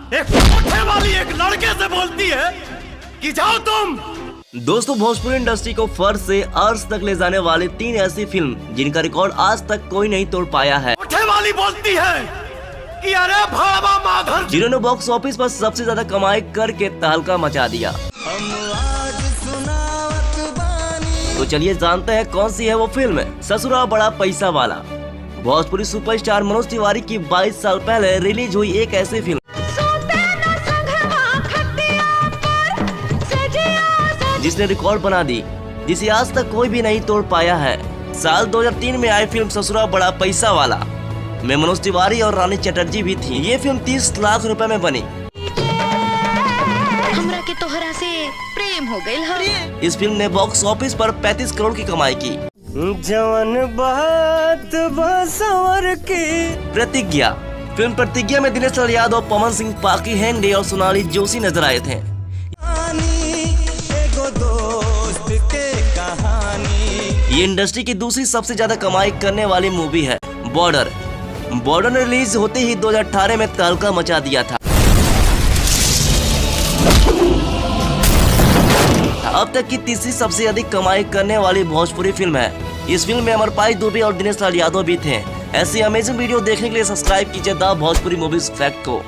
एक कोठे वाली एक लड़के से बोलती है कि जाओ तुम। दोस्तों, भोजपुरी इंडस्ट्री को फर्श से अर्श तक ले जाने वाली 3 ऐसी फिल्म जिनका रिकॉर्ड आज तक कोई नहीं तोड़ पाया है। कोठे वाली बोलती है कि अरे भावा माधर, जिन्होंने बॉक्स ऑफिस पर सबसे ज्यादा कमाई करके तहलका मचा दिया। तो चलिए जानते हैं कौन सी है वो फिल्म, ससुरा बड़ा पैसा वाला। भोजपुरी सुपरस्टार मनोज तिवारी की 22 साल पहले रिलीज हुई एक ऐसी फिल्म जिसने रिकॉर्ड बना दी, जिसे आज तक कोई भी नहीं तोड़ पाया है। साल 2003 में आई फिल्म ससुरा बड़ा पैसा वाला में मनोज तिवारी और रानी चटर्जी भी थी। ये फिल्म 30 लाख रुपए में बनी। हमरा के तोहरा से प्रेम हो गइल ह। इस फिल्म ने बॉक्स ऑफिस पर 35 करोड़ की कमाई की। जवन बात बसवर की। प्रतिज्ञा फिल्म प्रतिज्ञा में दिनेश लाल यादव, पवन सिंह, पाकी हेंगडे और सोनाली जोशी नजर आए थे। ये इंडस्ट्री की दूसरी सबसे ज्यादा कमाई करने वाली मूवी है। बॉर्डर ने रिलीज होते ही 2018 में तहलका मचा दिया था। अब तक की तीसरी सबसे अधिक कमाई करने वाली भोजपुरी फिल्म है। इस फिल्म में अमरपाली दुबे और दिनेश लाल यादव भी थे। ऐसी अमेजिंग वीडियो देखने के लिए सब्सक्राइब कीजिए द भोजपुरी मूवीज फैक्ट को।